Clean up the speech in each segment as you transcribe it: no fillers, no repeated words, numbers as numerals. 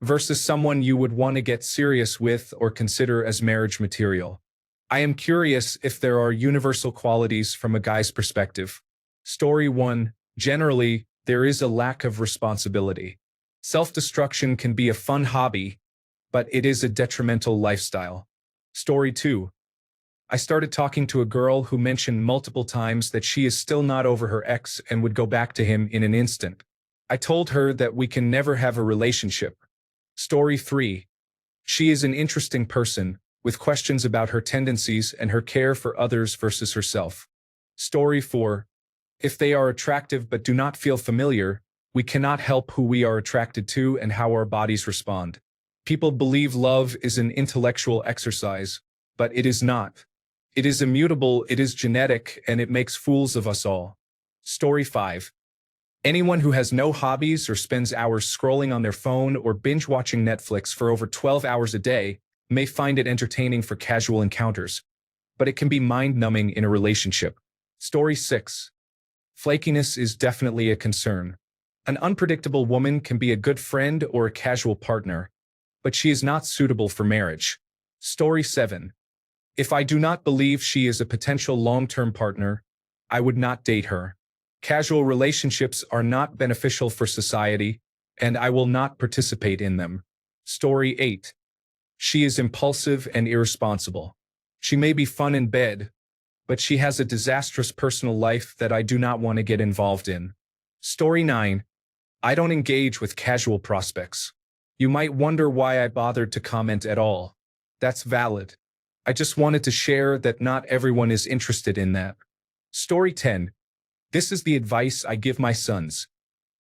versus someone you would want to get serious with or consider as marriage material. I am curious if there are universal qualities from a guy's perspective. Story 1. Generally, there is a lack of responsibility. Self-destruction can be a fun hobby, but it is a detrimental lifestyle. Story 2. I started talking to a girl who mentioned multiple times that she is still not over her ex and would go back to him in an instant. I told her that we can never have a relationship. Story 3. She is an interesting person, with questions about her tendencies and her care for others versus herself. Story 4. If they are attractive but do not feel familiar, we cannot help who we are attracted to and how our bodies respond. People believe love is an intellectual exercise, but it is not. It is immutable, it is genetic, and it makes fools of us all. Story 5. Anyone who has no hobbies or spends hours scrolling on their phone or binge-watching Netflix for over 12 hours a day may find it entertaining for casual encounters, but it can be mind-numbing in a relationship. Story 6. Flakiness is definitely a concern. An unpredictable woman can be a good friend or a casual partner, but she is not suitable for marriage. Story 7. If I do not believe she is a potential long-term partner, I would not date her. Casual relationships are not beneficial for society, and I will not participate in them. Story 8. She is impulsive and irresponsible. She may be fun in bed, but she has a disastrous personal life that I do not want to get involved in. Story 9. I don't engage with casual prospects. You might wonder why I bothered to comment at all. That's valid. I just wanted to share that not everyone is interested in that. Story 10. This is the advice I give my sons.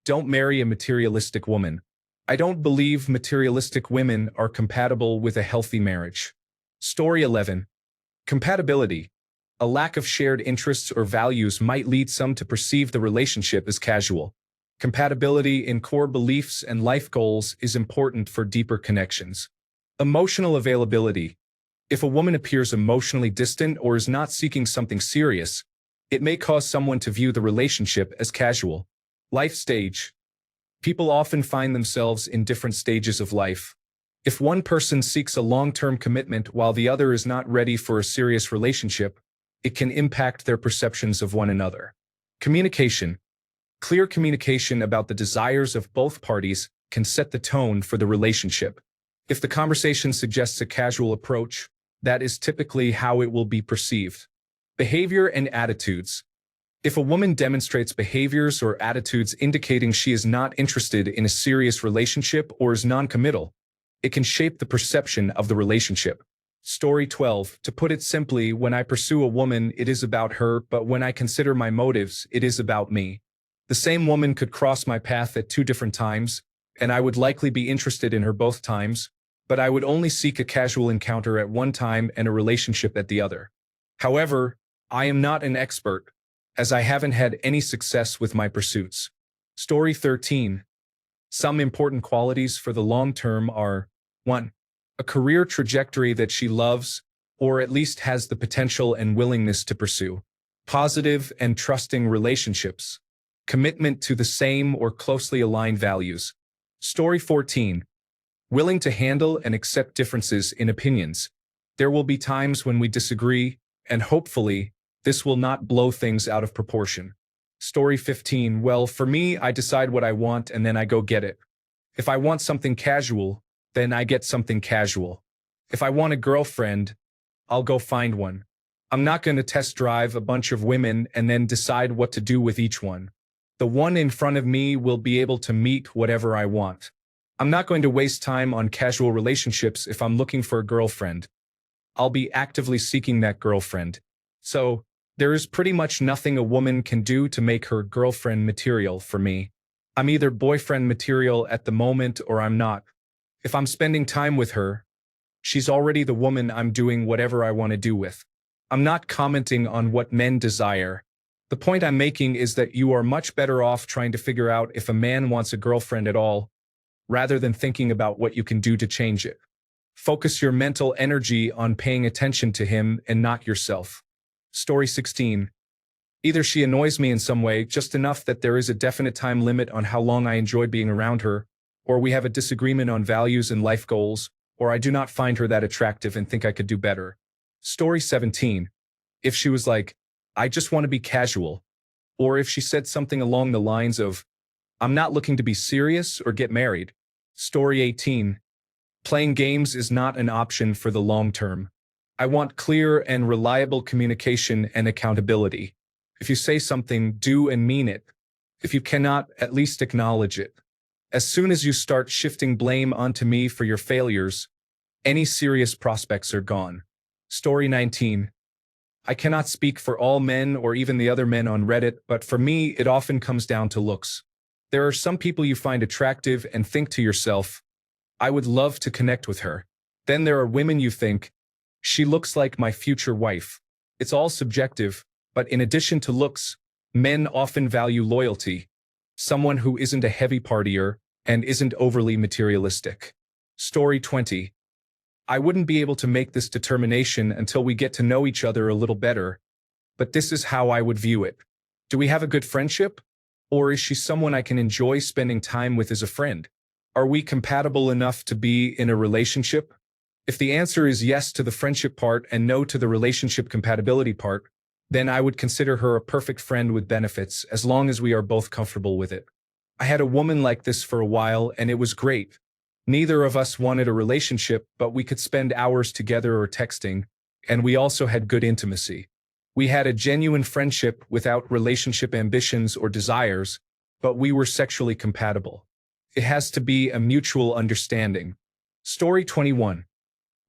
Don't marry a materialistic woman. I don't believe materialistic women are compatible with a healthy marriage. Story 11. Compatibility. A lack of shared interests or values might lead some to perceive the relationship as casual. Compatibility in core beliefs and life goals is important for deeper connections. Emotional availability. If a woman appears emotionally distant or is not seeking something serious, it may cause someone to view the relationship as casual. Life stage. People often find themselves in different stages of life. If one person seeks a long-term commitment while the other is not ready for a serious relationship, it can impact their perceptions of one another. Communication. Clear communication about the desires of both parties can set the tone for the relationship. If the conversation suggests a casual approach, that is typically how it will be perceived. Behavior and attitudes. If a woman demonstrates behaviors or attitudes indicating she is not interested in a serious relationship or is non-committal, it can shape the perception of the relationship. Story 12. To put it simply, when I pursue a woman, it is about her, but when I consider my motives, it is about me. The same woman could cross my path at 2 different times, and I would likely be interested in her both times, but I would only seek a casual encounter at one time and a relationship at the other. However, I am not an expert, as I haven't had any success with my pursuits. Story 13. Some important qualities for the long term are: 1. A career trajectory that she loves, or at least has the potential and willingness to pursue. Positive and trusting relationships. Commitment to the same or closely aligned values. Story 14. Willing to handle and accept differences in opinions. There will be times when we disagree, and hopefully, this will not blow things out of proportion. Story 15. Well, for me, I decide what I want and then I go get it. If I want something casual, then I get something casual. If I want a girlfriend, I'll go find one. I'm not going to test drive a bunch of women and then decide what to do with each one. The one in front of me will be able to meet whatever I want. I'm not going to waste time on casual relationships if I'm looking for a girlfriend. I'll be actively seeking that girlfriend. So, there is pretty much nothing a woman can do to make her girlfriend material for me. I'm either boyfriend material at the moment or I'm not. If I'm spending time with her, she's already the woman I'm doing whatever I want to do with. I'm not commenting on what men desire. The point I'm making is that you are much better off trying to figure out if a man wants a girlfriend at all, rather than thinking about what you can do to change it. Focus your mental energy on paying attention to him and not yourself. Story 16. Either she annoys me in some way, just enough that there is a definite time limit on how long I enjoy being around her, or we have a disagreement on values and life goals, or I do not find her that attractive and think I could do better. Story 17. If she was like, I just want to be casual, or if she said something along the lines of, I'm not looking to be serious or get married. Story 18. Playing games is not an option for the long term. I want clear and reliable communication and accountability. If you say something, do and mean it. If you cannot, at least acknowledge it. As soon as you start shifting blame onto me for your failures, any serious prospects are gone. Story 19. I cannot speak for all men or even the other men on Reddit, but for me, it often comes down to looks. There are some people you find attractive and think to yourself, I would love to connect with her. Then there are women you think, she looks like my future wife. It's all subjective, but in addition to looks, men often value loyalty, someone who isn't a heavy partier and isn't overly materialistic. Story 20. I wouldn't be able to make this determination until we get to know each other a little better, but this is how I would view it. Do we have a good friendship? Or is she someone I can enjoy spending time with as a friend? Are we compatible enough to be in a relationship? If the answer is yes to the friendship part and no to the relationship compatibility part, then I would consider her a perfect friend with benefits as long as we are both comfortable with it. I had a woman like this for a while and it was great. Neither of us wanted a relationship, but we could spend hours together or texting, and we also had good intimacy. We had a genuine friendship without relationship ambitions or desires, but we were sexually compatible. It has to be a mutual understanding. Story 21.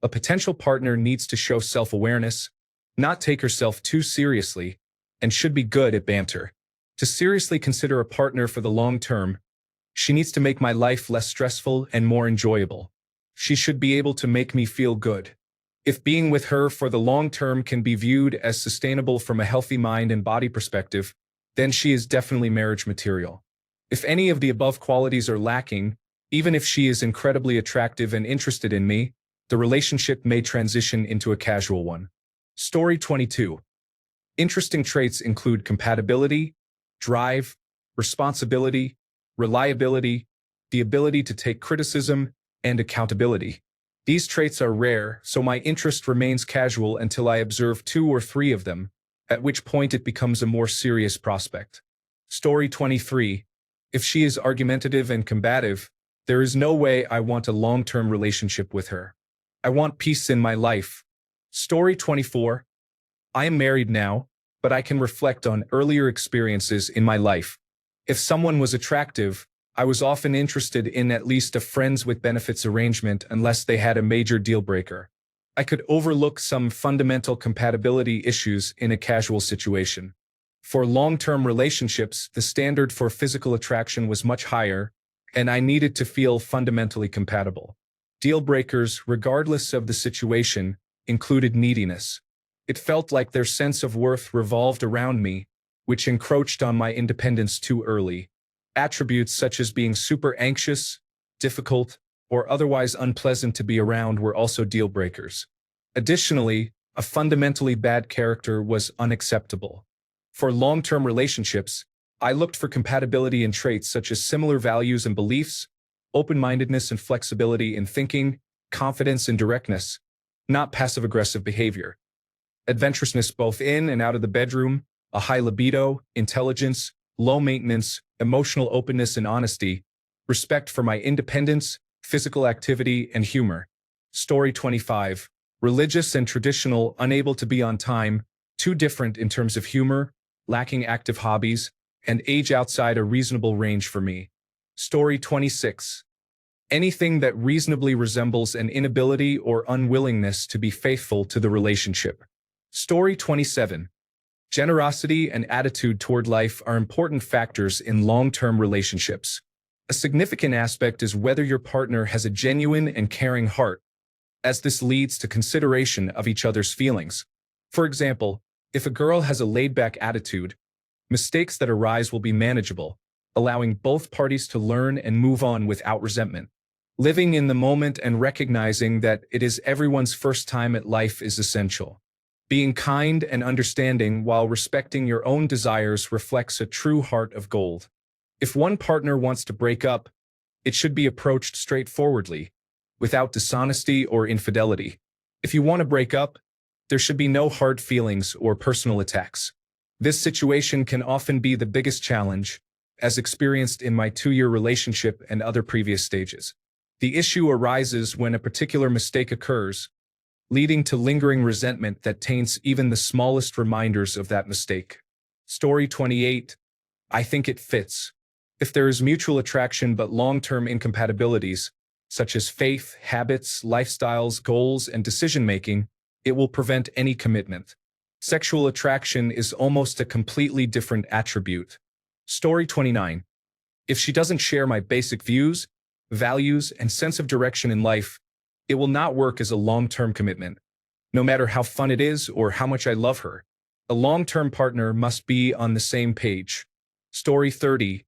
A potential partner needs to show self-awareness, not take herself too seriously, and should be good at banter. To seriously consider a partner for the long term, she needs to make my life less stressful and more enjoyable. She should be able to make me feel good. If being with her for the long term can be viewed as sustainable from a healthy mind and body perspective, then she is definitely marriage material. If any of the above qualities are lacking, even if she is incredibly attractive and interested in me, the relationship may transition into a casual one. Story 22. Interesting traits include compatibility, drive, responsibility, reliability, the ability to take criticism, and accountability. These traits are rare, so my interest remains casual until I observe 2 or 3 of them, at which point it becomes a more serious prospect. Story 23. If she is argumentative and combative, there is no way I want a long-term relationship with her. I want peace in my life. Story 24. I am married now, but I can reflect on earlier experiences in my life. If someone was attractive, I was often interested in at least a friends with benefits arrangement unless they had a major deal breaker. I could overlook some fundamental compatibility issues in a casual situation. For long-term relationships, the standard for physical attraction was much higher, and I needed to feel fundamentally compatible. Deal breakers, regardless of the situation, included neediness. It felt like their sense of worth revolved around me, which encroached on my independence too early. Attributes such as being super anxious, difficult, or otherwise unpleasant to be around were also deal breakers. Additionally, a fundamentally bad character was unacceptable. For long-term relationships, I looked for compatibility in traits such as similar values and beliefs, open-mindedness and flexibility in thinking, confidence and directness, not passive-aggressive behavior. Adventurousness both in and out of the bedroom, a high libido, intelligence, low maintenance, emotional openness and honesty, respect for my independence, physical activity, and humor. Story 25. Religious and traditional, unable to be on time, too different in terms of humor, lacking active hobbies, and age outside a reasonable range for me. Story 26. Anything that reasonably resembles an inability or unwillingness to be faithful to the relationship. Story 27. Generosity and attitude toward life are important factors in long-term relationships. A significant aspect is whether your partner has a genuine and caring heart, as this leads to consideration of each other's feelings. For example, if a girl has a laid-back attitude, mistakes that arise will be manageable, allowing both parties to learn and move on without resentment. Living in the moment and recognizing that it is everyone's first time at life is essential. Being kind and understanding while respecting your own desires reflects a true heart of gold. If one partner wants to break up, It should be approached straightforwardly, without dishonesty or infidelity. If you want to break up, there should be no hard feelings or personal attacks. This situation can often be the biggest challenge, as experienced in my 2-year relationship and other previous stages. The issue arises when a particular mistake occurs, leading to lingering resentment that taints even the smallest reminders of that mistake. Story 28. I think it fits. If there is mutual attraction but long-term incompatibilities, such as faith, habits, lifestyles, goals, and decision-making, it will prevent any commitment. Sexual attraction is almost a completely different attribute. Story 29. If she doesn't share my basic views, values, and sense of direction in life, it will not work as a long-term commitment. No matter how fun it is or how much I love her, a long-term partner must be on the same page. Story 30.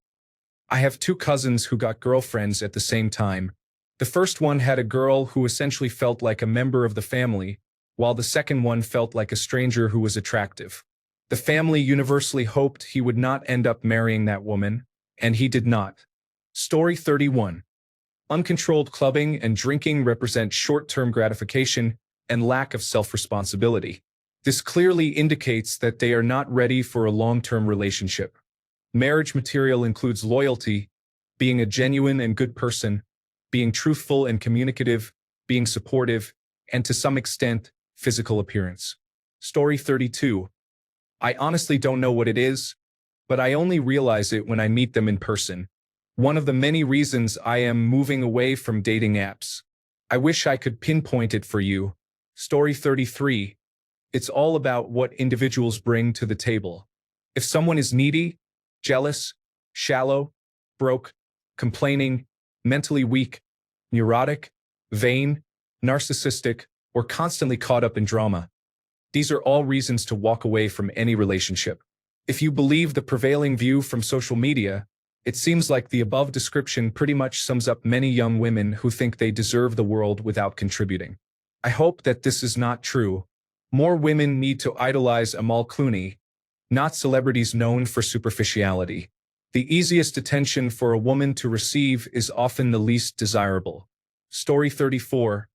I have 2 cousins who got girlfriends at the same time. The first one had a girl who essentially felt like a member of the family, while the second one felt like a stranger who was attractive. The family universally hoped he would not end up marrying that woman, and he did not. Story 31. Uncontrolled clubbing and drinking represent short-term gratification and lack of self-responsibility. This clearly indicates that they are not ready for a long-term relationship. Marriage material includes loyalty, being a genuine and good person, being truthful and communicative, being supportive, and to some extent, physical appearance. Story 32. I honestly don't know what it is, but I only realize it when I meet them in person. One of the many reasons I am moving away from dating apps. I wish I could pinpoint it for you. Story 33. It's all about what individuals bring to the table. If someone is needy, jealous, shallow, broke, complaining, mentally weak, neurotic, vain, narcissistic, or constantly caught up in drama, these are all reasons to walk away from any relationship. If you believe the prevailing view from social media, it seems like the above description pretty much sums up many young women who think they deserve the world without contributing. I hope that this is not true. More women need to idolize Amal Clooney, not celebrities known for superficiality. The easiest attention for a woman to receive is often the least desirable. Story 34.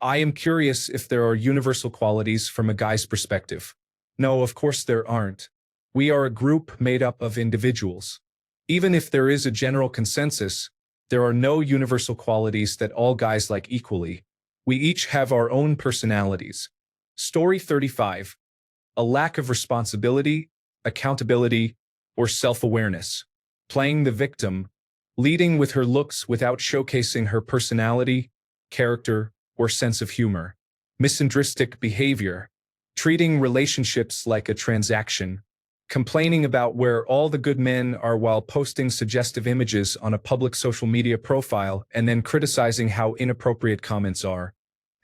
I am curious if there are universal qualities from a guy's perspective. No, of course there aren't. We are a group made up of individuals. Even if there is a general consensus, there are no universal qualities that all guys like equally. We each have our own personalities. Story 35. A lack of responsibility, accountability, or self-awareness. Playing the victim, leading with her looks without showcasing her personality, character, or sense of humor. Misandristic behavior. Treating relationships like a transaction. Complaining about where all the good men are while posting suggestive images on a public social media profile and then criticizing how inappropriate comments are.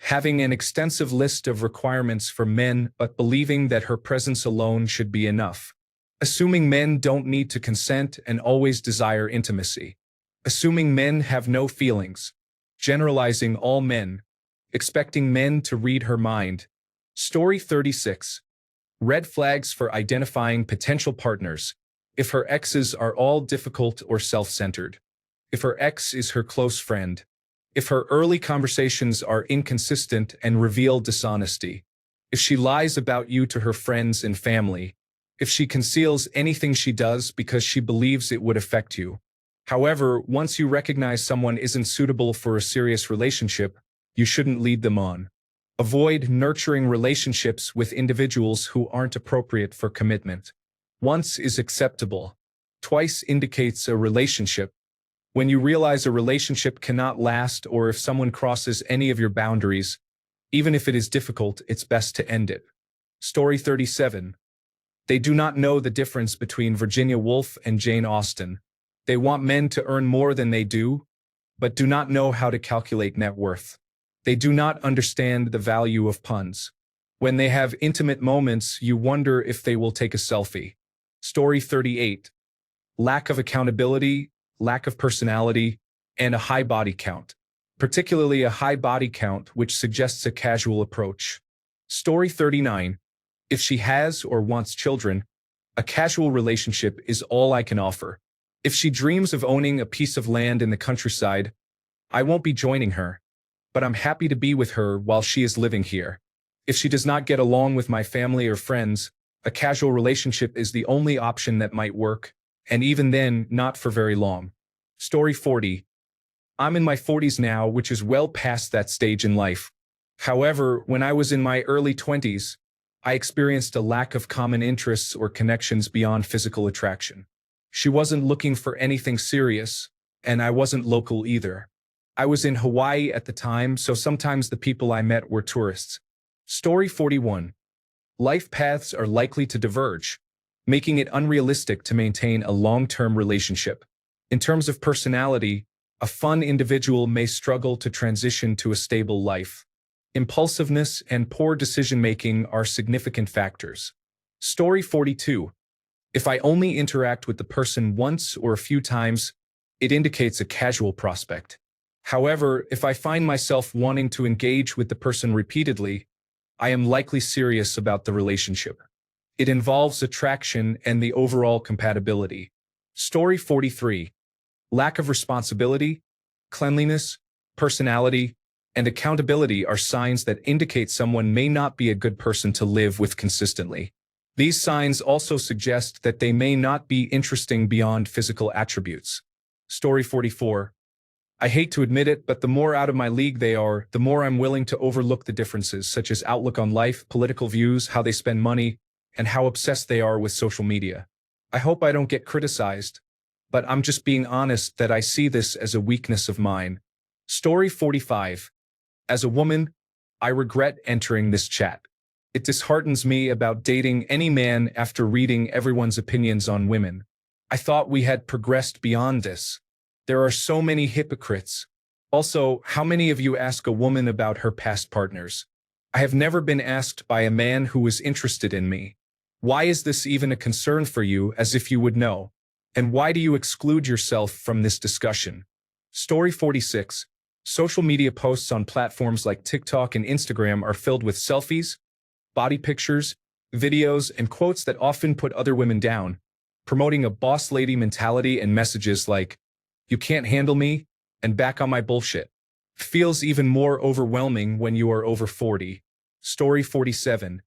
Having an extensive list of requirements for men but believing that her presence alone should be enough. Assuming men don't need to consent and always desire intimacy. Assuming men have no feelings. Generalizing all men. Expecting men to read her mind. Story 36. Red flags for identifying potential partners. If her exes are all difficult or self-centered. If her ex is her close friend. If her early conversations are inconsistent and reveal dishonesty. If she lies about you to her friends and family. If she conceals anything she does because she believes it would affect you. However, once you recognize someone isn't suitable for a serious relationship, you shouldn't lead them on. Avoid nurturing relationships with individuals who aren't appropriate for commitment. Once is acceptable. Twice indicates a relationship. When you realize a relationship cannot last or if someone crosses any of your boundaries, even if it is difficult, it's best to end it. Story 37. They do not know the difference between Virginia Woolf and Jane Austen. They want men to earn more than they do, but do not know how to calculate net worth. They do not understand the value of puns. When they have intimate moments, you wonder if they will take a selfie. Story 38. Lack of accountability, lack of personality, and a high body count. Particularly a high body count which suggests a casual approach. Story 39. If she has or wants children, a casual relationship is all I can offer. If she dreams of owning a piece of land in the countryside, I won't be joining her, but I'm happy to be with her while she is living here. If she does not get along with my family or friends, a casual relationship is the only option that might work, and even then, not for very long. Story 40. I'm in my 40s now, which is well past that stage in life. However, when I was in my early 20s, I experienced a lack of common interests or connections beyond physical attraction. She wasn't looking for anything serious, and I wasn't local either. I was in Hawaii at the time, so sometimes the people I met were tourists. Story 41. Life paths are likely to diverge, making it unrealistic to maintain a long-term relationship. In terms of personality, a fun individual may struggle to transition to a stable life. Impulsiveness and poor decision-making are significant factors. Story 42. If I only interact with the person once or a few times, it indicates a casual prospect. However, if I find myself wanting to engage with the person repeatedly, I am likely serious about the relationship. It involves attraction and the overall compatibility. Story 43. Lack of responsibility, cleanliness, personality, and accountability are signs that indicate someone may not be a good person to live with consistently. These signs also suggest that they may not be interesting beyond physical attributes. Story 44. I hate to admit it, but the more out of my league they are, the more I'm willing to overlook the differences, such as outlook on life, political views, how they spend money, and how obsessed they are with social media. I hope I don't get criticized, but I'm just being honest that I see this as a weakness of mine. Story 45. As a woman, I regret entering this chat. It disheartens me about dating any man after reading everyone's opinions on women. I thought we had progressed beyond this. There are so many hypocrites. Also, how many of you ask a woman about her past partners? I have never been asked by a man who was interested in me. Why is this even a concern for you, as if you would know? And why do you exclude yourself from this discussion? Story 46. Social media posts on platforms like TikTok and Instagram are filled with selfies, body pictures, videos, and quotes that often put other women down, promoting a boss lady mentality and messages like, "You can't handle me," and "back on my bullshit." Feels even more overwhelming when you are over 40. Story 47.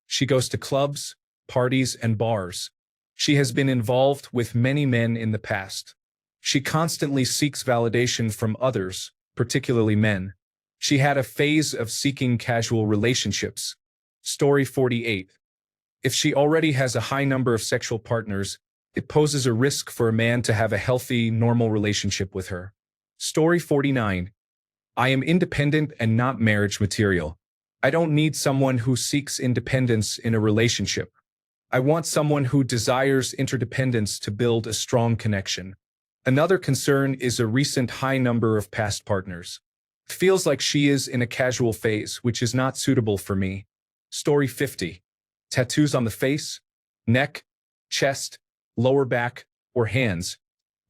She goes to clubs, parties, and bars. She has been involved with many men in the past. She constantly seeks validation from others, particularly men. She had a phase of seeking casual relationships. Story 48. If she already has a high number of sexual partners, it poses a risk for a man to have a healthy, normal relationship with her. Story 49. I am independent and not marriage material. I don't need someone who seeks independence in a relationship. I want someone who desires interdependence to build a strong connection. Another concern is a recent high number of past partners. Feels like she is in a casual phase, which is not suitable for me. Story 50. Tattoos on the face, neck, chest, lower back, or hands,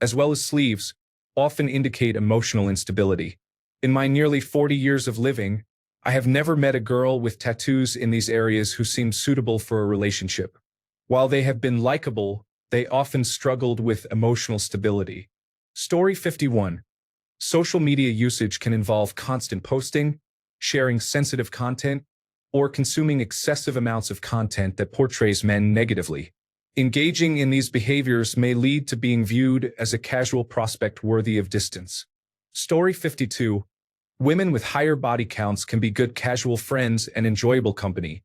as well as sleeves, often indicate emotional instability. In my nearly 40 years of living, I have never met a girl with tattoos in these areas who seemed suitable for a relationship. While they have been likable, they often struggled with emotional stability. Story 51. Social media usage can involve constant posting, sharing sensitive content, or consuming excessive amounts of content that portrays men negatively. Engaging in these behaviors may lead to being viewed as a casual prospect worthy of distance. Story 52. Women with higher body counts can be good casual friends and enjoyable company,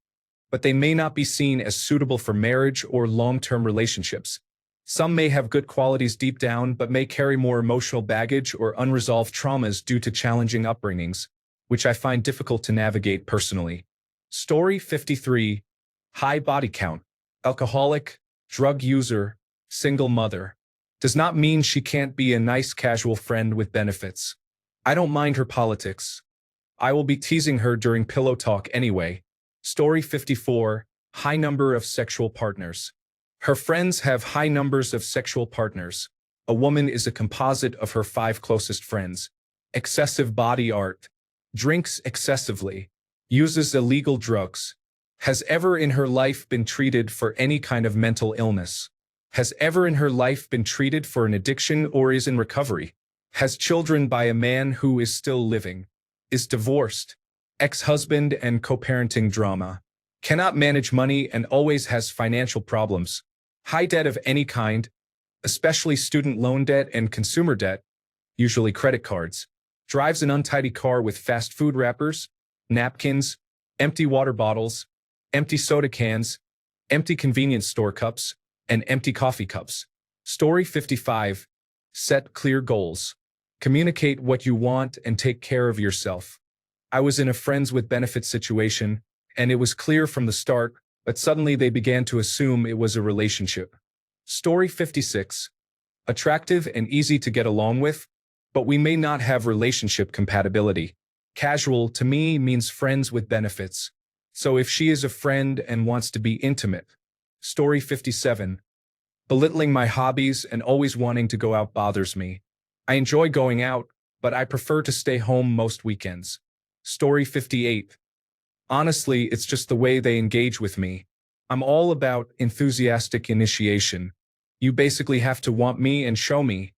but they may not be seen as suitable for marriage or long-term relationships. Some may have good qualities deep down, but may carry more emotional baggage or unresolved traumas due to challenging upbringings, which I find difficult to navigate personally. Story 53. High body count, alcoholic, drug user, single mother. Does not mean she can't be a nice casual friend with benefits. I don't mind her politics. I will be teasing her during pillow talk anyway. Story 54. High number of sexual partners. Her friends have high numbers of sexual partners. A woman is a composite of her 5 closest friends. Excessive body art. Drinks excessively. Uses illegal drugs. Has ever in her life been treated for any kind of mental illness. Has ever in her life been treated for an addiction or is in recovery. Has children by a man who is still living. Is divorced. Ex-husband and co-parenting drama. Cannot manage money and always has financial problems. High debt of any kind, especially student loan debt and consumer debt, usually credit cards. Drives an untidy car with fast food wrappers, napkins, empty water bottles, empty soda cans, empty convenience store cups, and empty coffee cups. Story 55. Set clear goals. Communicate what you want and take care of yourself. I was in a friends with benefits situation, and it was clear from the start, but suddenly they began to assume it was a relationship. Story 56. Attractive and easy to get along with, but we may not have relationship compatibility. Casual to me means friends with benefits. So if she is a friend and wants to be intimate. Story 57. Belittling my hobbies and always wanting to go out bothers me. I enjoy going out, but I prefer to stay home most weekends. Story 58. Honestly, it's just the way they engage with me. I'm all about enthusiastic initiation. You basically have to want me and show me.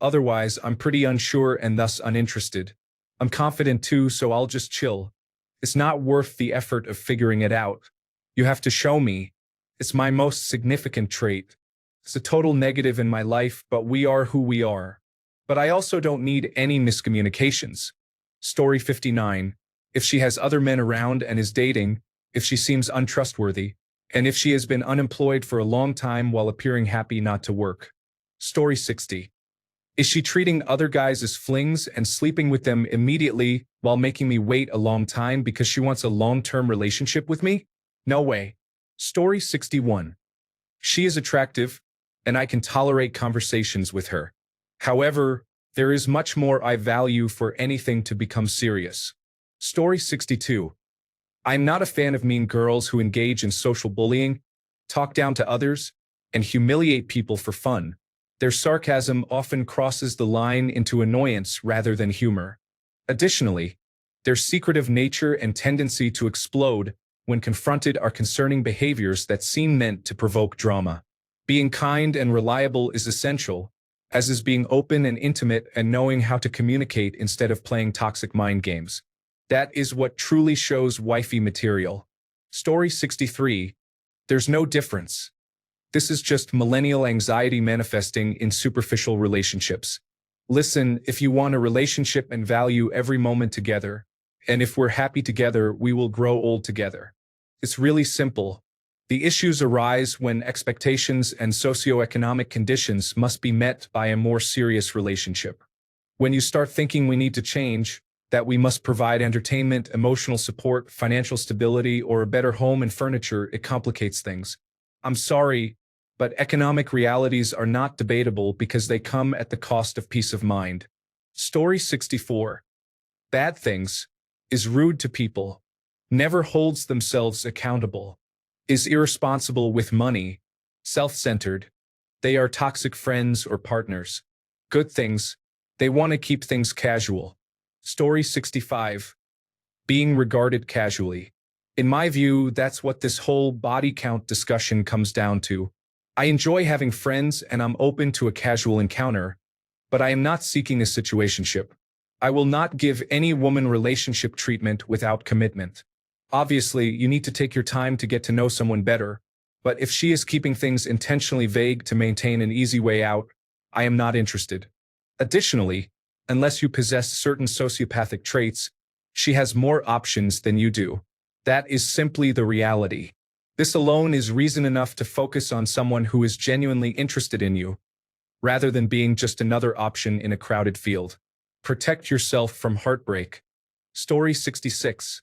Otherwise, I'm pretty unsure and thus uninterested. I'm confident too, so I'll just chill. It's not worth the effort of figuring it out. You have to show me. It's my most significant trait. It's a total negative in my life, but we are who we are. But I also don't need any miscommunications. Story 59. If she has other men around and is dating, if she seems untrustworthy, and if she has been unemployed for a long time while appearing happy not to work. Story 60. Is she treating other guys as flings and sleeping with them immediately while making me wait a long time because she wants a long-term relationship with me? No way. Story 61. She is attractive, and I can tolerate conversations with her. However, there is much more I value for anything to become serious. Story 62. I'm not a fan of mean girls who engage in social bullying, talk down to others, and humiliate people for fun. Their sarcasm often crosses the line into annoyance rather than humor. Additionally, their secretive nature and tendency to explode when confronted are concerning behaviors that seem meant to provoke drama. Being kind and reliable is essential, as is being open and intimate and knowing how to communicate instead of playing toxic mind games. That is what truly shows wifey material. Story 63. There's no difference. This is just millennial anxiety manifesting in superficial relationships. Listen, if you want a relationship and value every moment together, and if we're happy together, we will grow old together. It's really simple. The issues arise when expectations and socioeconomic conditions must be met by a more serious relationship. When you start thinking we need to change, that we must provide entertainment, emotional support, financial stability, or a better home and furniture, it complicates things. I'm sorry, but economic realities are not debatable because they come at the cost of peace of mind. Story 64. Bad things. Is rude to people. Never holds themselves accountable. Is irresponsible with money. Self-centered. They are toxic friends or partners. Good things. They want to keep things casual. Story 65. Being regarded casually. In my view, that's what this whole body count discussion comes down to. I enjoy having friends and I'm open to a casual encounter, but I am not seeking a situationship. I will not give any woman relationship treatment without commitment. Obviously, you need to take your time to get to know someone better, but if she is keeping things intentionally vague to maintain an easy way out, I am not interested. Additionally, unless you possess certain sociopathic traits, she has more options than you do. That is simply the reality. This alone is reason enough to focus on someone who is genuinely interested in you, rather than being just another option in a crowded field. Protect yourself from heartbreak. Story 66.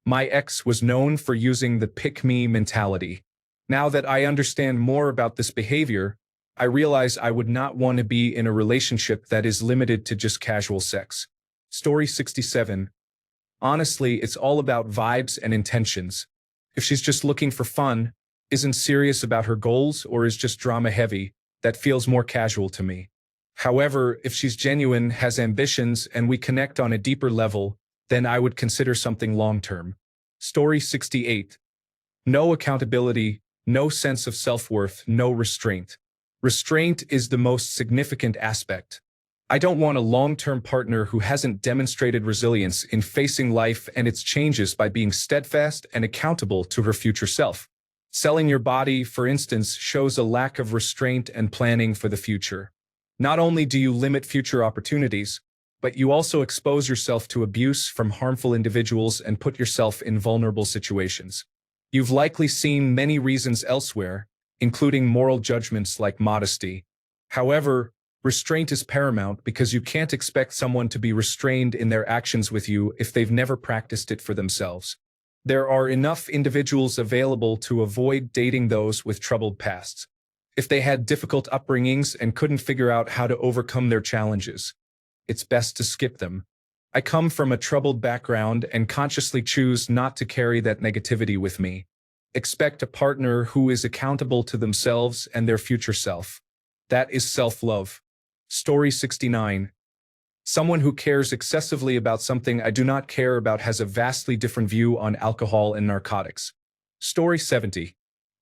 My ex was known for using the pick-me mentality. Now that I understand more about this behavior, I realize I would not want to be in a relationship that is limited to just casual sex. Story 67. Honestly, it's all about vibes and intentions. If she's just looking for fun, isn't serious about her goals, or is just drama-heavy, that feels more casual to me. However, if she's genuine, has ambitions, and we connect on a deeper level, then I would consider something long-term. Story 68. No accountability, no sense of self-worth, no restraint. Restraint is the most significant aspect. I don't want a long-term partner who hasn't demonstrated resilience in facing life and its changes by being steadfast and accountable to her future self. Selling your body, for instance, shows a lack of restraint and planning for the future. Not only do you limit future opportunities, but you also expose yourself to abuse from harmful individuals and put yourself in vulnerable situations. You've likely seen many reasons elsewhere, including moral judgments like modesty. However, restraint is paramount because you can't expect someone to be restrained in their actions with you if they've never practiced it for themselves. There are enough individuals available to avoid dating those with troubled pasts. If they had difficult upbringings and couldn't figure out how to overcome their challenges, it's best to skip them. I come from a troubled background and consciously choose not to carry that negativity with me. Expect a partner who is accountable to themselves and their future self. That is self-love. Story 69. Someone who cares excessively about something I do not care about has a vastly different view on alcohol and narcotics. Story 70.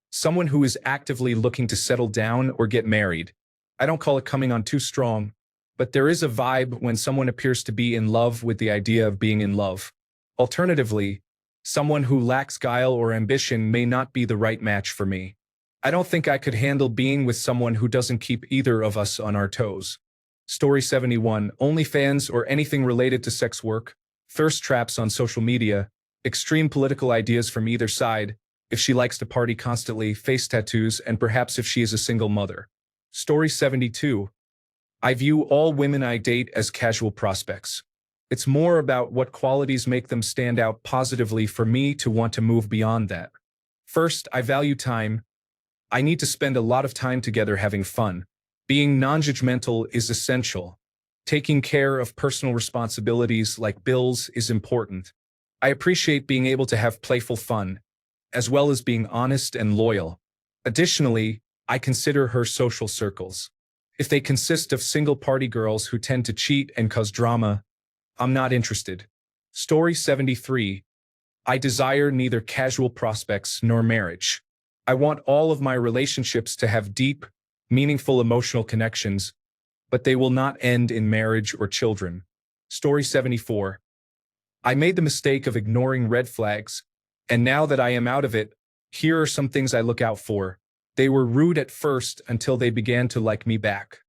Someone who is actively looking to settle down or get married. I don't call it coming on too strong, but there is a vibe when someone appears to be in love with the idea of being in love. Alternatively, someone who lacks guile or ambition may not be the right match for me. I don't think I could handle being with someone who doesn't keep either of us on our toes. Story 71. OnlyFans or anything related to sex work, thirst traps on social media, extreme political ideas from either side, if she likes to party constantly, face tattoos, and perhaps if she is a single mother. Story 72. I view all women I date as casual prospects. It's more about what qualities make them stand out positively for me to want to move beyond that. First, I value time. I need to spend a lot of time together having fun. Being non-judgmental is essential. Taking care of personal responsibilities like bills is important. I appreciate being able to have playful fun, as well as being honest and loyal. Additionally, I consider her social circles. If they consist of single party girls who tend to cheat and cause drama, I'm not interested. Story 73. I desire neither casual prospects nor marriage. I want all of my relationships to have deep, meaningful emotional connections, but they will not end in marriage or children. Story 74. I made the mistake of ignoring red flags, and now that I am out of it, here are some things I look out for. They were rude at first until they began to like me back.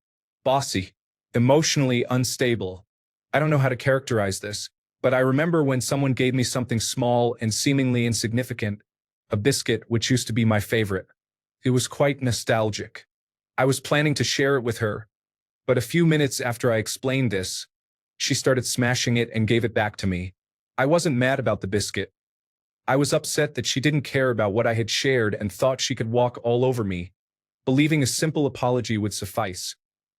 Bossy. Emotionally unstable. I don't know how to characterize this, but I remember when someone gave me something small and seemingly insignificant, a biscuit which used to be my favorite. It was quite nostalgic. I was planning to share it with her, but a few minutes after I explained this, she started smashing it and gave it back to me. I wasn't mad about the biscuit. I was upset that she didn't care about what I had shared and thought she could walk all over me, believing a simple apology would suffice.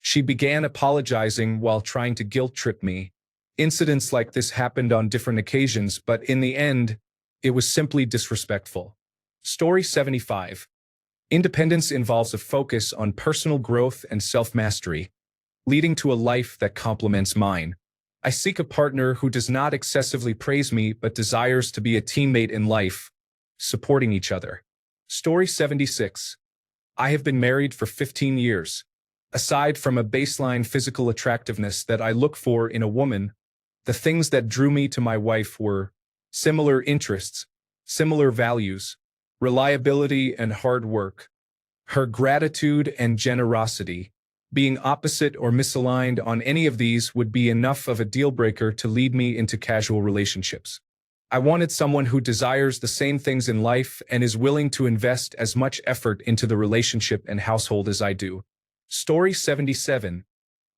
She began apologizing while trying to guilt-trip me. Incidents like this happened on different occasions, but in the end, it was simply disrespectful. Story 75. Independence involves a focus on personal growth and self-mastery, leading to a life that complements mine. I seek a partner who does not excessively praise me but desires to be a teammate in life, supporting each other. Story 76. I have been married for 15 years. Aside from a baseline physical attractiveness that I look for in a woman, the things that drew me to my wife were similar interests, similar values, reliability and hard work, her gratitude and generosity. Being opposite or misaligned on any of these would be enough of a deal breaker to lead me into casual relationships. I wanted someone who desires the same things in life and is willing to invest as much effort into the relationship and household as I do. Story 77.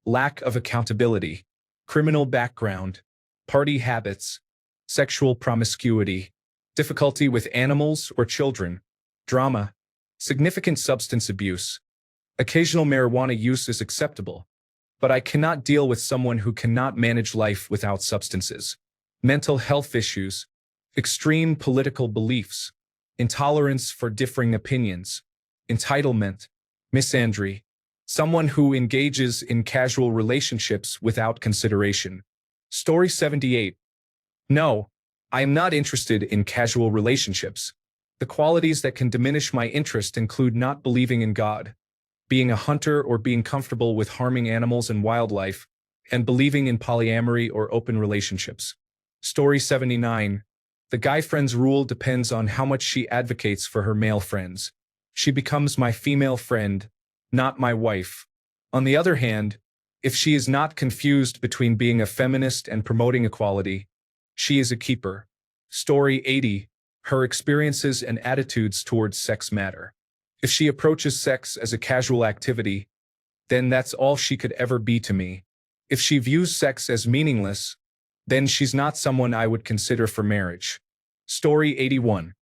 Lack of accountability, criminal background, party habits, sexual promiscuity, difficulty with animals or children, drama, significant substance abuse. Occasional marijuana use is acceptable, but I cannot deal with someone who cannot manage life without substances. Mental health issues, extreme political beliefs, intolerance for differing opinions, entitlement, misandry, someone who engages in casual relationships without consideration. Story 78. No, I am not interested in casual relationships. The qualities that can diminish my interest include not believing in God, being a hunter or being comfortable with harming animals and wildlife, and believing in polyamory or open relationships. Story 79. The guy friend's rule depends on how much she advocates for her male friends. She becomes my female friend, not my wife. On the other hand, if she is not confused between being a feminist and promoting equality, she is a keeper. Story 80. Her experiences and attitudes towards sex matter. If she approaches sex as a casual activity, then that's all she could ever be to me. If she views sex as meaningless, then she's not someone I would consider for marriage. Story 81.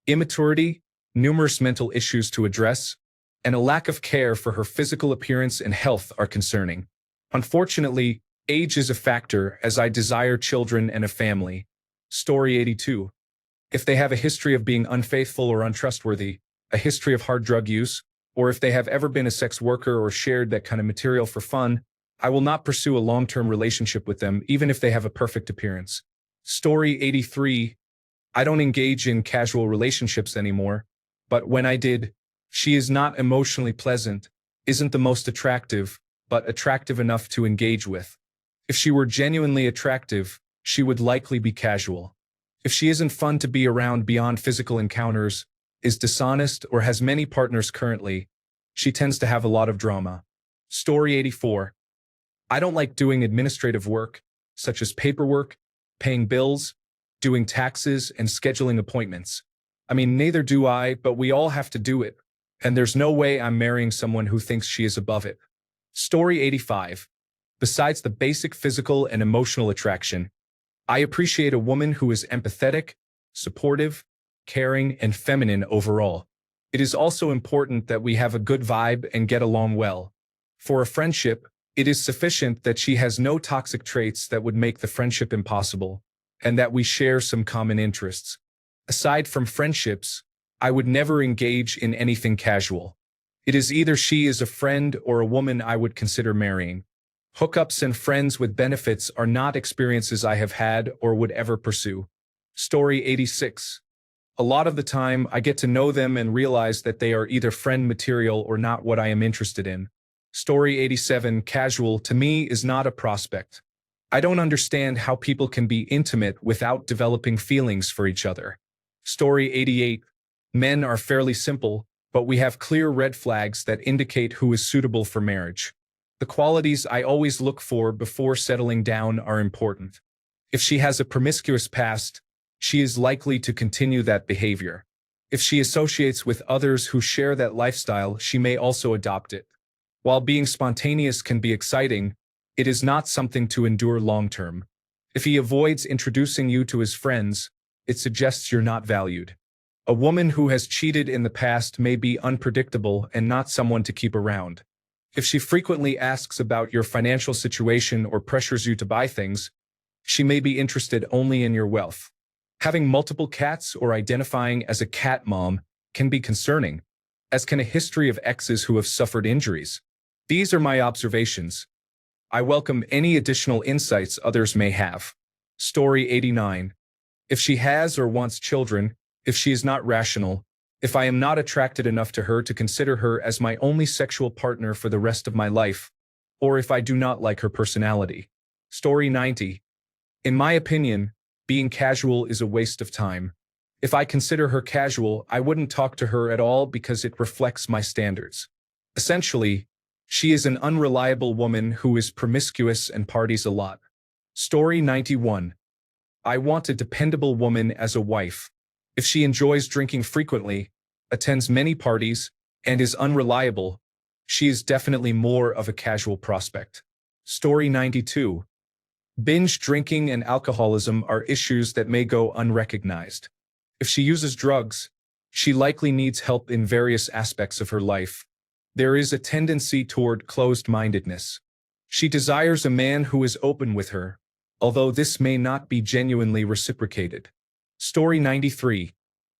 Immaturity, numerous mental issues to address, and a lack of care for her physical appearance and health are concerning. Unfortunately, age is a factor as I desire children and a family. Story 82. If they have a history of being unfaithful or untrustworthy, a history of hard drug use, or if they have ever been a sex worker or shared that kind of material for fun, I will not pursue a long-term relationship with them even if they have a perfect appearance. Story 83. I don't engage in casual relationships anymore, but when I did, she is not emotionally pleasant, isn't the most attractive, but attractive enough to engage with. If she were genuinely attractive, she would likely be casual. If she isn't fun to be around beyond physical encounters, is dishonest or has many partners currently, she tends to have a lot of drama. Story 84. I don't like doing administrative work, such as paperwork, paying bills, doing taxes, and scheduling appointments. I mean, neither do I, but we all have to do it, and there's no way I'm marrying someone who thinks she is above it. Story 85. Besides the basic physical and emotional attraction, I appreciate a woman who is empathetic, supportive, caring, and feminine overall. It is also important that we have a good vibe and get along well. For a friendship, it is sufficient that she has no toxic traits that would make the friendship impossible, and that we share some common interests. Aside from friendships, I would never engage in anything casual. It is either she is a friend or a woman I would consider marrying. Hookups and friends with benefits are not experiences I have had or would ever pursue. Story 86. A lot of the time, I get to know them and realize that they are either friend material or not what I am interested in. Story 87. Casual, to me, is not a prospect. I don't understand how people can be intimate without developing feelings for each other. Story 88. Men are fairly simple, but we have clear red flags that indicate who is suitable for marriage. The qualities I always look for before settling down are important. If she has a promiscuous past, she is likely to continue that behavior. If she associates with others who share that lifestyle, she may also adopt it. While being spontaneous can be exciting, it is not something to endure long-term. If he avoids introducing you to his friends, it suggests you're not valued. A woman who has cheated in the past may be unpredictable and not someone to keep around. If she frequently asks about your financial situation or pressures you to buy things, she may be interested only in your wealth. Having multiple cats or identifying as a cat mom can be concerning, as can a history of exes who have suffered injuries. These are my observations. I welcome any additional insights others may have. Story 89. If she has or wants children, if she is not rational, if I am not attracted enough to her to consider her as my only sexual partner for the rest of my life, or if I do not like her personality. Story 90. In my opinion, being casual is a waste of time. If I consider her casual, I wouldn't talk to her at all because it reflects my standards. Essentially, she is an unreliable woman who is promiscuous and parties a lot. Story 91. I want a dependable woman as a wife. If she enjoys drinking frequently, attends many parties, and is unreliable, she is definitely more of a casual prospect. Story 92. Binge drinking and alcoholism are issues that may go unrecognized. If she uses drugs, she likely needs help in various aspects of her life. There is a tendency toward closed-mindedness. She desires a man who is open with her, although this may not be genuinely reciprocated. Story 93.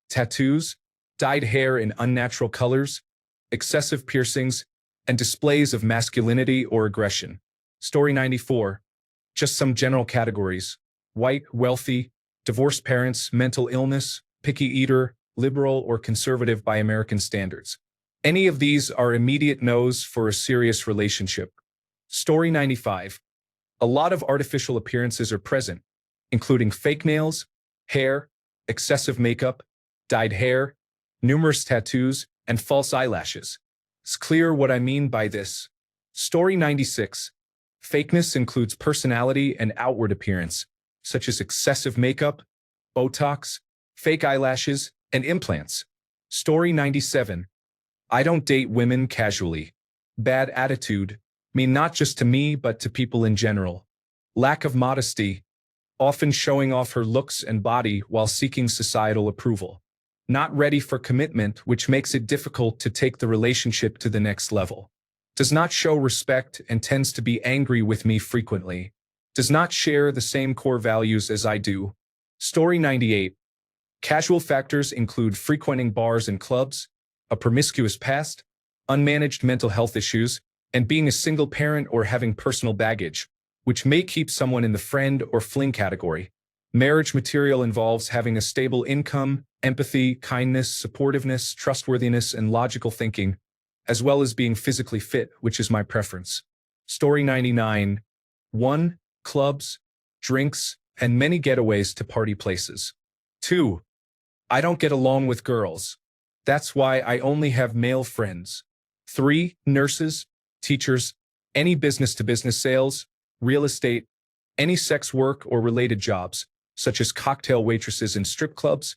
Tattoos, dyed hair in unnatural colors, excessive piercings, and displays of masculinity or aggression. Story 94. Just some general categories: white, wealthy, divorced parents, mental illness, picky eater, liberal or conservative by American standards. Any of these are immediate no's for a serious relationship. Story 95. A lot of artificial appearances are present, including fake nails, hair, excessive makeup, dyed hair, numerous tattoos, and false eyelashes. It's clear what I mean by this. Story 96. Fakeness includes personality and outward appearance, such as excessive makeup, Botox, fake eyelashes, and implants. Story 97. I don't date women casually. Bad attitude, mean not just to me but to people in general. Lack of modesty, often showing off her looks and body while seeking societal approval. Not ready for commitment, which makes it difficult to take the relationship to the next level. Does not show respect and tends to be angry with me frequently. Does not share the same core values as I do. Story 98. Casual factors include frequenting bars and clubs, a promiscuous past, unmanaged mental health issues, and being a single parent or having personal baggage, which may keep someone in the friend or fling category. Marriage material involves having a stable income, empathy, kindness, supportiveness, trustworthiness, and logical thinking, as well as being physically fit, which is my preference. Story 99. 1. Clubs, drinks, and many getaways to party places. 2. I don't get along with girls. That's why I only have male friends. 3. Nurses, teachers, any business-to-business sales, real estate, any sex work or related jobs, such as cocktail waitresses in strip clubs,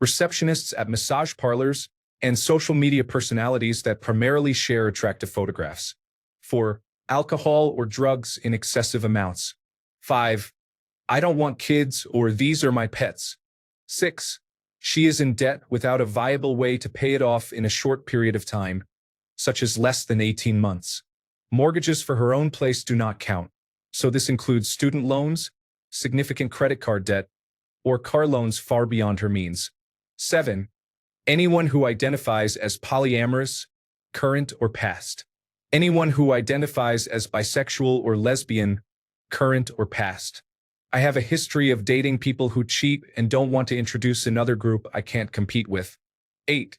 receptionists at massage parlors, and social media personalities that primarily share attractive photographs. 4. Alcohol or drugs in excessive amounts. 5. I don't want kids or these are my pets. 6. She is in debt without a viable way to pay it off in a short period of time, such as less than 18 months. Mortgages for her own place do not count, so this includes student loans, significant credit card debt, or car loans far beyond her means. 7. Anyone who identifies as polyamorous, current or past. Anyone who identifies as bisexual or lesbian, current or past. I have a history of dating people who cheat and don't want to introduce another group I can't compete with. 8.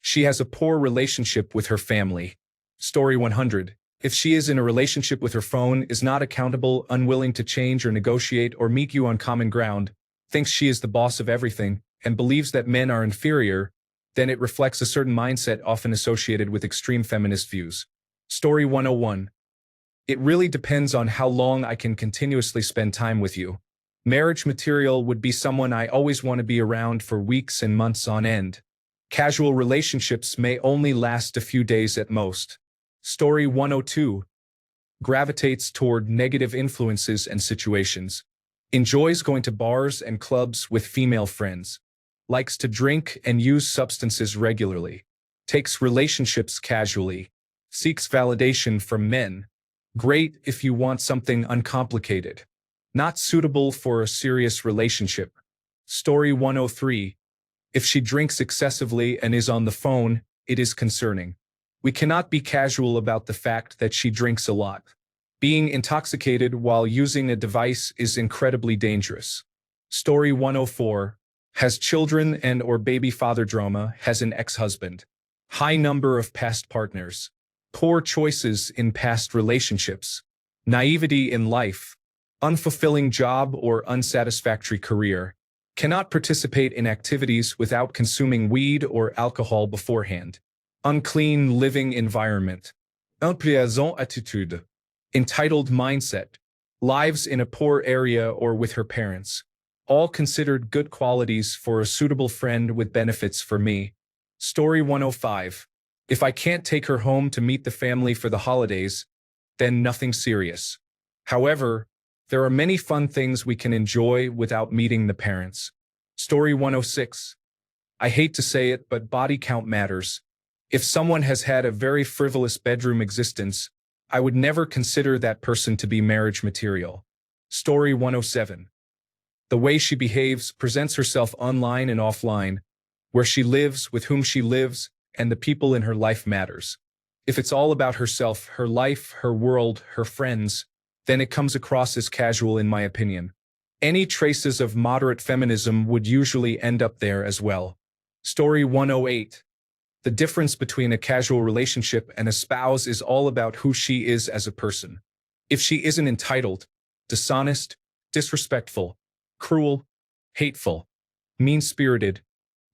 She has a poor relationship with her family. Story 100. If she is in a relationship with her phone, is not accountable, unwilling to change or negotiate or meet you on common ground, thinks she is the boss of everything, and believes that men are inferior, then it reflects a certain mindset often associated with extreme feminist views. Story 101. It really depends on how long I can continuously spend time with you. Marriage material would be someone I always want to be around for weeks and months on end. Casual relationships may only last a few days at most. Story 102. Gravitates toward negative influences and situations. Enjoys going to bars and clubs with female friends. Likes to drink and use substances regularly. Takes relationships casually. Seeks validation from men. Great if you want something uncomplicated. Not suitable for a serious relationship. Story 103. If she drinks excessively and is on the phone, it is concerning. We cannot be casual about the fact that she drinks a lot. Being intoxicated while using a device is incredibly dangerous. Story 104. Has children and or baby father drama, has an ex-husband. High number of past partners. Poor choices in past relationships. Naivety in life. Unfulfilling job or unsatisfactory career. Cannot participate in activities without consuming weed or alcohol beforehand. Unclean living environment. Unplaisante attitude. Entitled mindset. Lives in a poor area or with her parents. All considered good qualities for a suitable friend with benefits for me. Story 105. If I can't take her home to meet the family for the holidays, then nothing serious. However, there are many fun things we can enjoy without meeting the parents. Story 106. I hate to say it, but body count matters. If someone has had a very frivolous bedroom existence, I would never consider that person to be marriage material. Story 107. The way she behaves, presents herself online and offline, where she lives, with whom she lives, and the people in her life matters. If it's all about herself, her life, her world, her friends, then it comes across as casual in my opinion. Any traces of moderate feminism would usually end up there as well. Story 108. The difference between a casual relationship and a spouse is all about who she is as a person. If she isn't entitled, dishonest, disrespectful, cruel, hateful, mean-spirited,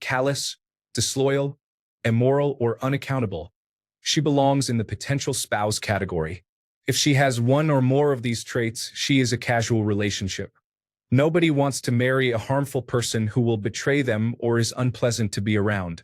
callous, disloyal, immoral, or unaccountable, she belongs in the potential spouse category. If she has one or more of these traits, she is a casual relationship. Nobody wants to marry a harmful person who will betray them or is unpleasant to be around.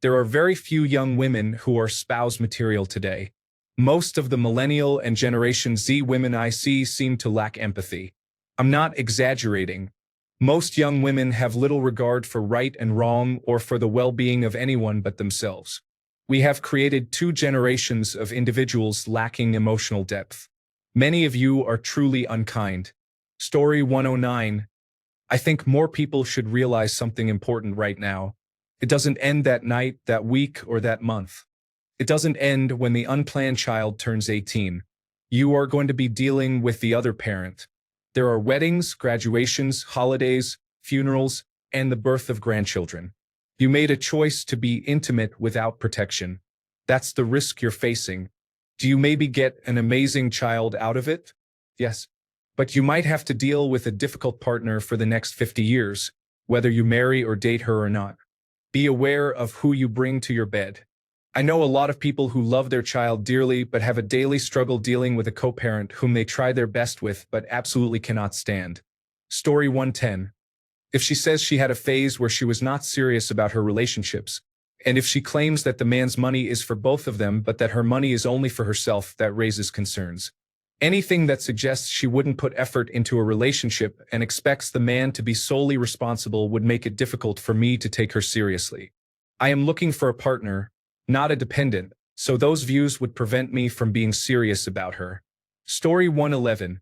There are very few young women who are spouse material today. Most of the millennial and Generation Z women I see seem to lack empathy. I'm not exaggerating. Most young women have little regard for right and wrong or for the well-being of anyone but themselves. We have created two generations of individuals lacking emotional depth. Many of you are truly unkind. Story 109. I think more people should realize something important right now. It doesn't end that night, that week, or that month. It doesn't end when the unplanned child turns 18. You are going to be dealing with the other parent. There are weddings, graduations, holidays, funerals, and the birth of grandchildren. You made a choice to be intimate without protection. That's the risk you're facing. Do you maybe get an amazing child out of it? Yes. But you might have to deal with a difficult partner for the next 50 years, whether you marry or date her or not. Be aware of who you bring to your bed. I know a lot of people who love their child dearly but have a daily struggle dealing with a co-parent whom they try their best with but absolutely cannot stand. Story 110. If she says she had a phase where she was not serious about her relationships, and if she claims that the man's money is for both of them but that her money is only for herself, that raises concerns. Anything that suggests she wouldn't put effort into a relationship and expects the man to be solely responsible would make it difficult for me to take her seriously. I am looking for a partner, not a dependent, so those views would prevent me from being serious about her. Story 111.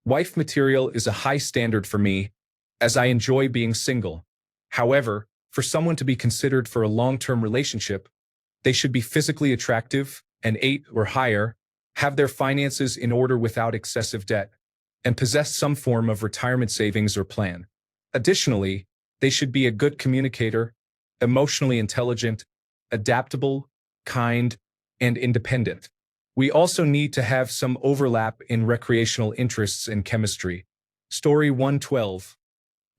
Wife material is a high standard for me, as I enjoy being single. However, for someone to be considered for a long-term relationship, they should be physically attractive, an 8 or higher, have their finances in order without excessive debt, and possess some form of retirement savings or plan. Additionally, they should be a good communicator, emotionally intelligent, adaptable, kind, and independent. We also need to have some overlap in recreational interests and chemistry. Story 112.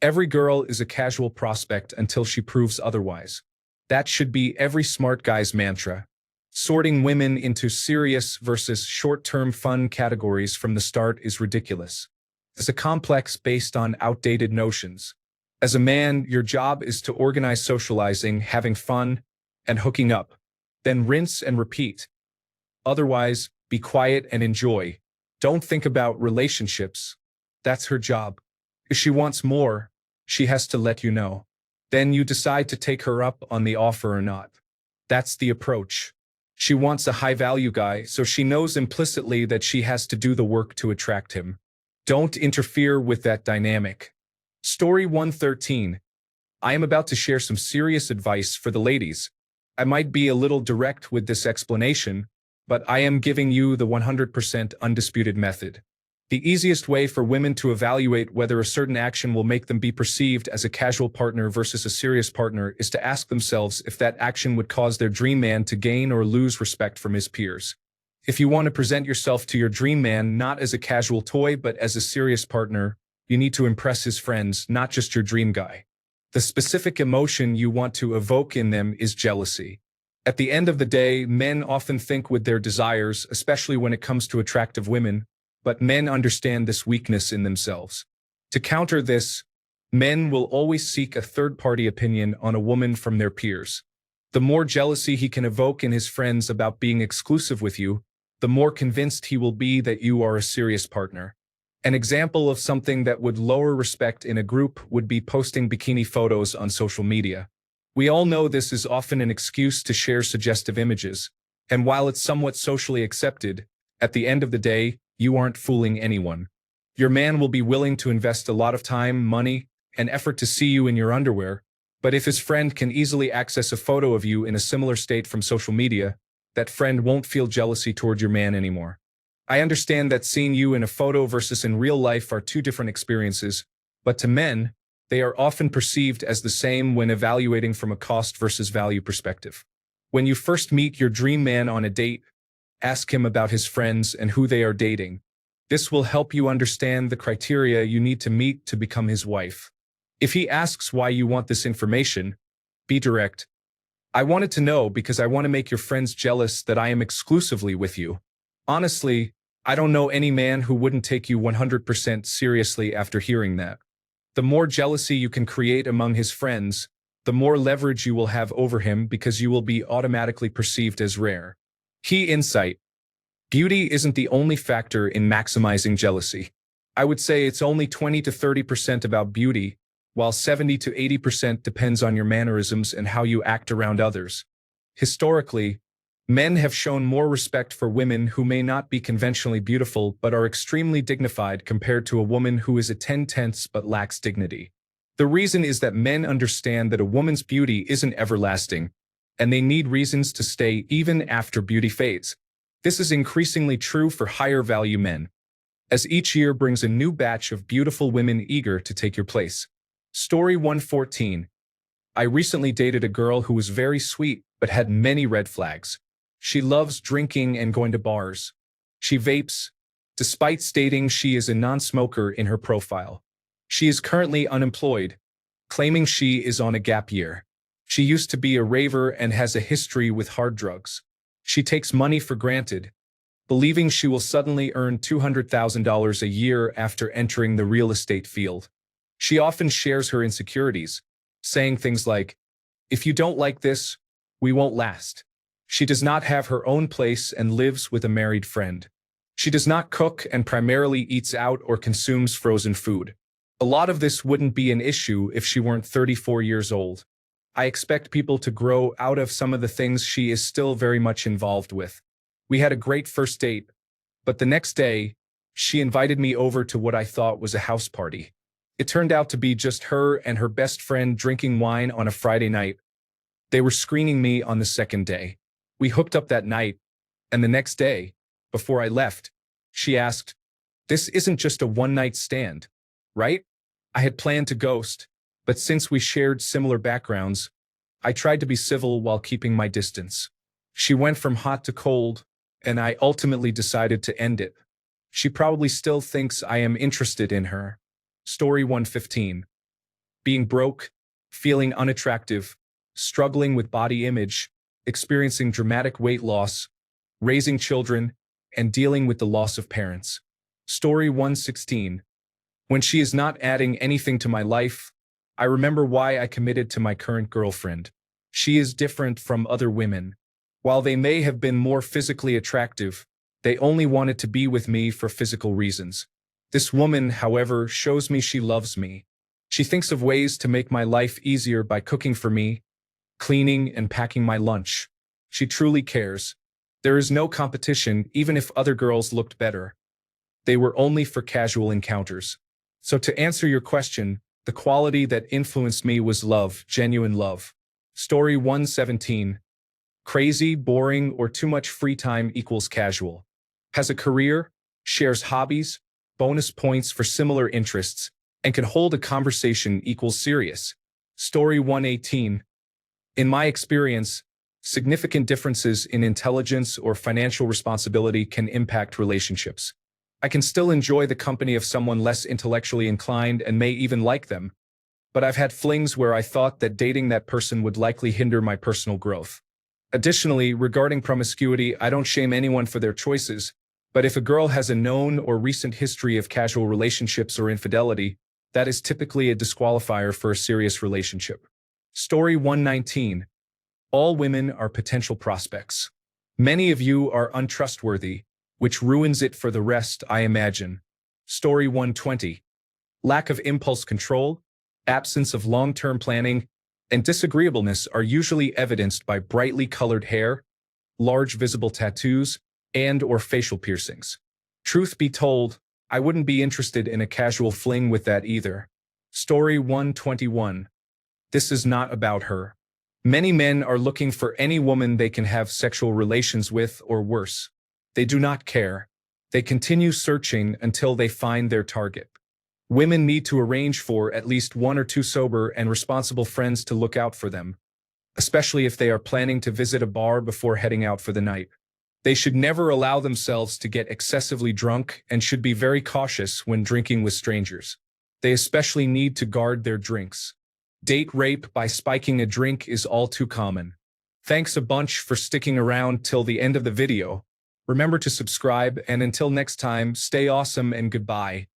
Every girl is a casual prospect until she proves otherwise. That should be every smart guy's mantra. Sorting women into serious versus short-term fun categories from the start is ridiculous. It's a complex based on outdated notions. As a man, your job is to organize socializing, having fun, and hooking up. Then rinse and repeat. Otherwise, be quiet and enjoy. Don't think about relationships. That's her job. If she wants more, she has to let you know. Then you decide to take her up on the offer or not. That's the approach. She wants a high-value guy, so she knows implicitly that she has to do the work to attract him. Don't interfere with that dynamic. Story 113. I am about to share some serious advice for the ladies. I might be a little direct with this explanation, but I am giving you the 100% undisputed method. The easiest way for women to evaluate whether a certain action will make them be perceived as a casual partner versus a serious partner is to ask themselves if that action would cause their dream man to gain or lose respect from his peers. If you want to present yourself to your dream man not as a casual toy but as a serious partner, you need to impress his friends, not just your dream guy. The specific emotion you want to evoke in them is jealousy. At the end of the day, men often think with their desires, especially when it comes to attractive women, but men understand this weakness in themselves. To counter this, men will always seek a third-party opinion on a woman from their peers. The more jealousy he can evoke in his friends about being exclusive with you, the more convinced he will be that you are a serious partner. An example of something that would lower respect in a group would be posting bikini photos on social media. We all know this is often an excuse to share suggestive images, and while it's somewhat socially accepted, at the end of the day, you aren't fooling anyone. Your man will be willing to invest a lot of time, money, and effort to see you in your underwear, but if his friend can easily access a photo of you in a similar state from social media, that friend won't feel jealousy toward your man anymore. I understand that seeing you in a photo versus in real life are two different experiences, but to men, they are often perceived as the same when evaluating from a cost versus value perspective. When you first meet your dream man on a date, ask him about his friends and who they are dating. This will help you understand the criteria you need to meet to become his wife. If he asks why you want this information, be direct. I wanted to know because I want to make your friends jealous that I am exclusively with you. Honestly, I don't know any man who wouldn't take you 100% seriously after hearing that. The more jealousy you can create among his friends, the more leverage you will have over him because you will be automatically perceived as rare. Key insight: beauty isn't the only factor in maximizing jealousy. I would say it's only 20 to 30% about beauty, while 70 to 80% depends on your mannerisms and how you act around others. Historically, men have shown more respect for women who may not be conventionally beautiful but are extremely dignified compared to a woman who is a 10/10 but lacks dignity. The reason is that men understand that a woman's beauty isn't everlasting, and they need reasons to stay even after beauty fades. This is increasingly true for higher value men, as each year brings a new batch of beautiful women eager to take your place. Story 114. I recently dated a girl who was very sweet but had many red flags. She loves drinking and going to bars. She vapes, despite stating she is a non-smoker in her profile. She is currently unemployed, claiming she is on a gap year. She used to be a raver and has a history with hard drugs. She takes money for granted, believing she will suddenly earn $200,000 a year after entering the real estate field. She often shares her insecurities, saying things like, "If you don't like this, we won't last." She does not have her own place and lives with a married friend. She does not cook and primarily eats out or consumes frozen food. A lot of this wouldn't be an issue if she weren't 34 years old. I expect people to grow out of some of the things she is still very much involved with. We had a great first date, but the next day, she invited me over to what I thought was a house party. It turned out to be just her and her best friend drinking wine on a Friday night. They were screening me on the second day. We hooked up that night, and the next day, before I left, she asked, "This isn't just a one-night stand, right?" I had planned to ghost, but since we shared similar backgrounds, I tried to be civil while keeping my distance. She went from hot to cold, and I ultimately decided to end it. She probably still thinks I am interested in her. Story 115. Being broke, feeling unattractive, struggling with body image, experiencing dramatic weight loss, raising children, and dealing with the loss of parents. Story 116. When she is not adding anything to my life, I remember why I committed to my current girlfriend. She is different from other women. While they may have been more physically attractive, they only wanted to be with me for physical reasons. This woman, however, shows me she loves me. She thinks of ways to make my life easier by cooking for me, cleaning, and packing my lunch. She truly cares. There is no competition, even if other girls looked better. They were only for casual encounters. So to answer your question, the quality that influenced me was love, genuine love. Story 117. Crazy, boring, or too much free time equals casual. Has a career, shares hobbies, bonus points for similar interests, and can hold a conversation equals serious. Story 118. In my experience, significant differences in intelligence or financial responsibility can impact relationships. I can still enjoy the company of someone less intellectually inclined and may even like them, but I've had flings where I thought that dating that person would likely hinder my personal growth. Additionally, regarding promiscuity, I don't shame anyone for their choices, but if a girl has a known or recent history of casual relationships or infidelity, that is typically a disqualifier for a serious relationship. Story 119. All women are potential prospects. Many of you are untrustworthy, which ruins it for the rest, I imagine. Story 120. Lack of impulse control, absence of long-term planning, and disagreeableness are usually evidenced by brightly colored hair, large visible tattoos, and/or facial piercings. Truth be told, I wouldn't be interested in a casual fling with that either. Story 121. This is not about her. Many men are looking for any woman they can have sexual relations with or worse. They do not care. They continue searching until they find their target. Women need to arrange for at least one or two sober and responsible friends to look out for them. especially if they are planning to visit a bar before heading out for the night. They should never allow themselves to get excessively drunk and should be very cautious when drinking with strangers. They especially need to guard their drinks. Date rape by spiking a drink is all too common. Thanks a bunch for sticking around till the end of the video. Remember to subscribe, and until next time, stay awesome and goodbye.